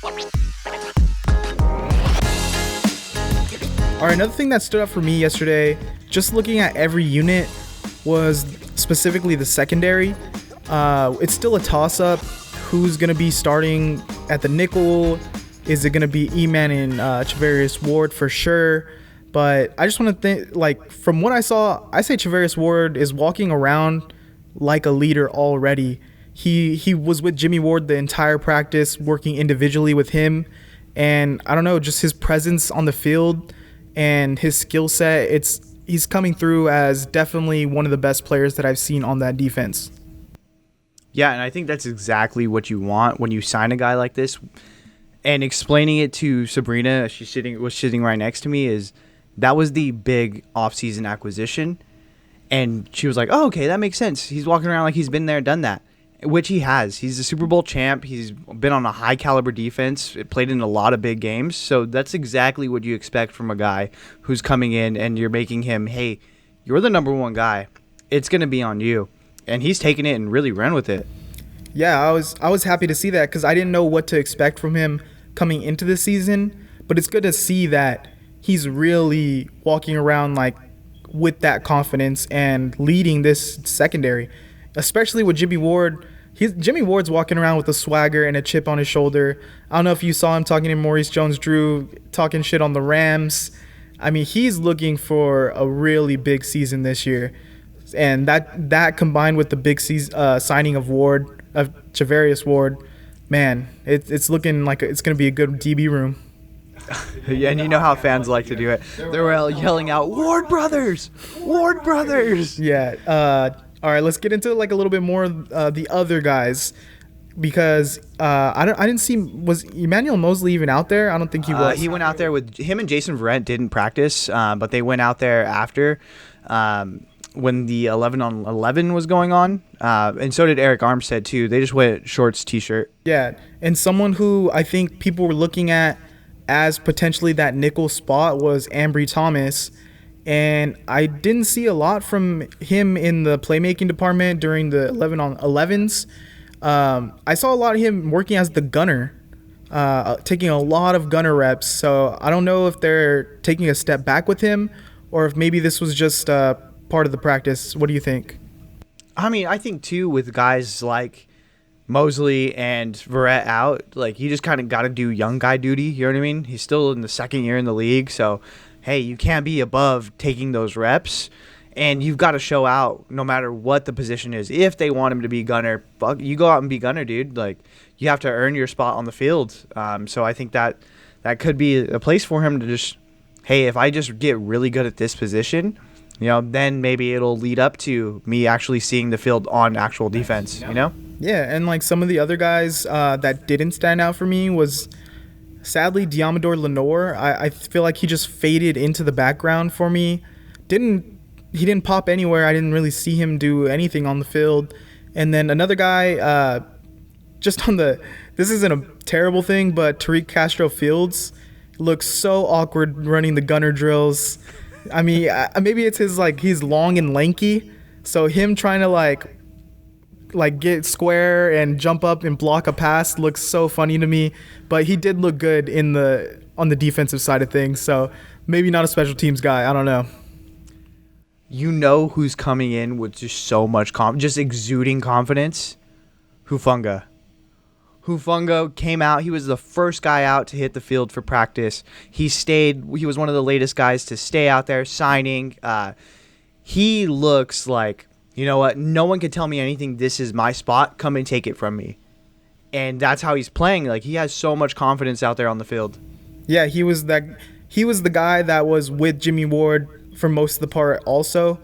All right, another thing that stood out for me yesterday, just looking at every unit, was specifically the secondary. It's still a toss-up. Who's going to be starting at the nickel? Is it going to be E-Man and Charvarius Ward for sure? But I just want to think, like, from what I saw, I say Charvarius Ward is walking around like a leader already. He was with Jimmy Ward the entire practice, working individually with him. And I don't know, just his presence on the field and his skill set, he's coming through as definitely one of the best players that I've seen on that defense. Yeah, and I think that's exactly what you want when you sign a guy like this. And explaining it to Sabrina, was sitting right next to me, is that was the big offseason acquisition. And she was like, oh, okay, that makes sense. He's walking around like he's been there, done that. Which he has. He's a Super Bowl champ. He's been on a high caliber defense. It played in a lot of big games. So that's exactly what you expect from a guy who's coming in and you're making him, hey, you're the number one guy. It's going to be on you. And he's taken it and really ran with it. Yeah, I was happy to see that because I didn't know what to expect from him coming into the season. But it's good to see that he's really walking around like with that confidence and leading this secondary. Especially with Jimmy Ward. Jimmy Ward's walking around with a swagger and a chip on his shoulder. I don't know if you saw him talking to Maurice Jones-Drew, talking shit on the Rams. I mean, he's looking for a really big season this year. And that combined with the big signing of Charvarius Ward, man, it's looking like it's going to be a good DB room. Yeah, and you know how fans like to do it. They're all yelling out, Ward Brothers! Ward Brothers! Yeah, all right, let's get into like a little bit more the other guys because I didn't see, was Emmanuel Mosley even out there? I don't think he was. He went out there with him and Jason Verrett didn't practice, but they went out there after when the 11-on-11 was going on, and so did Eric Armstead too. They just went shorts, t-shirt. Yeah, and someone who I think people were looking at as potentially that nickel spot was Ambry Thomas. And I didn't see a lot from him in the playmaking department during the 11-on-11s. I saw a lot of him working as the gunner, taking a lot of gunner reps. So I don't know if they're taking a step back with him or if maybe this was just part of the practice. What do you think? I mean, I think, too, with guys like Mosley and Verrett out, like, you just kind of got to do young guy duty. You know what I mean? He's still in the second year in the league, so hey, you can't be above taking those reps, and you've got to show out no matter what the position is. If they want him to be gunner, you go out and be gunner, dude. Like, you have to earn your spot on the field. So I think that could be a place for him to just, hey, if I just get really good at this position, then maybe it'll lead up to me actually seeing the field on actual defense, Yeah, and like some of the other guys that didn't stand out for me was sadly Diamador Lenore. I feel like he just faded into the background for me. He didn't pop anywhere. I didn't really see him do anything on the field. And then another guy, this isn't a terrible thing, but Tariq Castro Fields looks so awkward running the gunner drills. I mean, maybe it's he's long and lanky, so him trying to like get square and jump up and block a pass looks so funny to me. But he did look good on the defensive side of things, so maybe not a special teams guy. I don't know. You know who's coming in with just so much just exuding confidence? Hufanga. Hufanga came out. He was the first guy out to hit the field for practice. He stayed. He was one of the latest guys to stay out there signing. He looks like, you know what? No one can tell me anything. This is my spot. Come and take it from me. And that's how he's playing. Like, he has so much confidence out there on the field. Yeah, he was the guy that was with Jimmy Ward for most of the part also.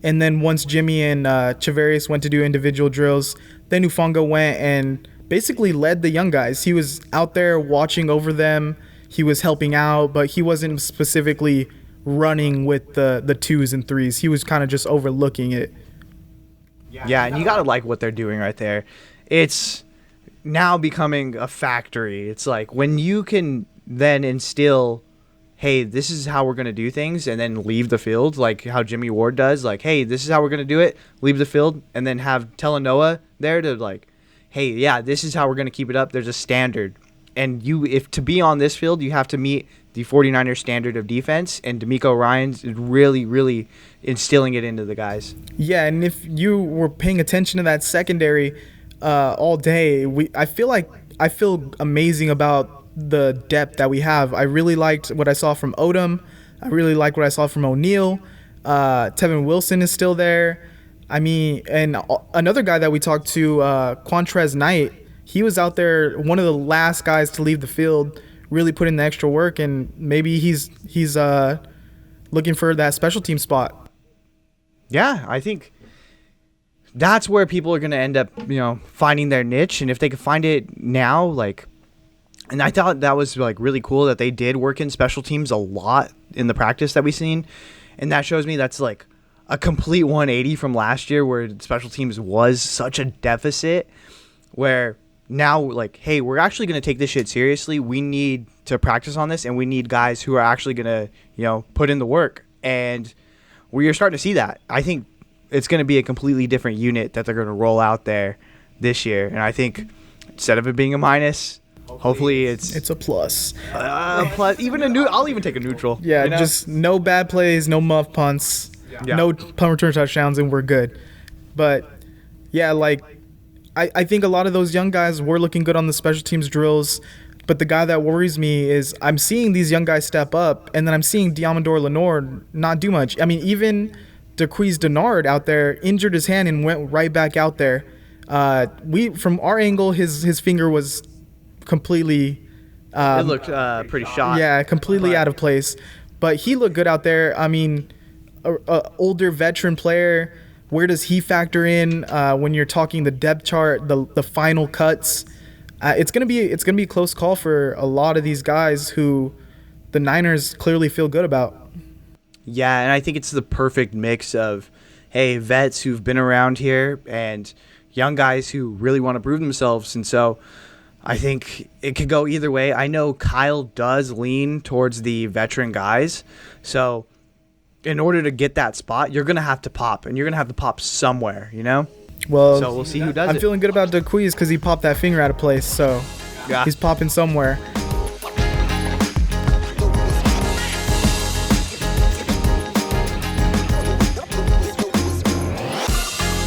And then once Jimmy and Charvarius went to do individual drills, then Hufanga went and basically led the young guys. He was out there watching over them. He was helping out, but he wasn't specifically running with the twos and threes. He was kind of just overlooking it. Yeah, and you got to like what they're doing right there. It's now becoming a factory. It's like when you can then instill, hey, this is how we're going to do things, and then leave the field, like how Jimmy Ward does. Like, hey, this is how we're going to do it, leave the field, and then have Talanoa there to like, hey, yeah, this is how we're going to keep it up. There's a standard. And if to be on this field, you have to meet the 49ers standard of defense, and D'Amico Ryans is really, really instilling it into the guys. Yeah, and if you were paying attention to that secondary all day, I feel amazing about the depth that we have. I really liked what I saw from Odom. I really like what I saw from O'Neal. Tevin Wilson is still there. I mean, and another guy that we talked to, Quantrez Knight, he was out there, one of the last guys to leave the field, really put in the extra work, and maybe he's looking for that special team spot. Yeah, I think that's where people are going to end up, finding their niche, and if they can find it now, and I thought that was really cool that they did work in special teams a lot in the practice that we've seen, and that shows me that's a complete 180 from last year where special teams was such a deficit, where now hey, we're actually going to take this shit seriously. We need to practice on this, and we need guys who are actually going to put in the work, and we're starting to see that. I think it's going to be a completely different unit that they're going to roll out there this year, and I think instead of it being a minus, hopefully it's a plus. Plus, even I'll even take a neutral. Yeah, just no bad plays, no muff punts, no punt return touchdowns, and we're good. But yeah, I think a lot of those young guys were looking good on the special teams drills. But the guy that worries me is I'm seeing these young guys step up, and then I'm seeing Diamondor Lenore not do much. I mean, even Dequise Denard out there injured his hand and went right back out there. From our angle, his finger was completely it looked pretty shot. Yeah, completely out of place. But he looked good out there. I mean, a older veteran player, where does he factor in when you're talking the depth chart, the final cuts? It's gonna be a close call for a lot of these guys who the Niners clearly feel good about. Yeah, and I think it's the perfect mix of, hey, vets who've been around here and young guys who really want to prove themselves. And so I think it could go either way. I know Kyle does lean towards the veteran guys. So in order to get that spot, you're going to have to pop, and you're going to have to pop somewhere, Well, so we'll see who does I'm it. feeling good about Dequise because he popped that finger out of place. So he's popping somewhere.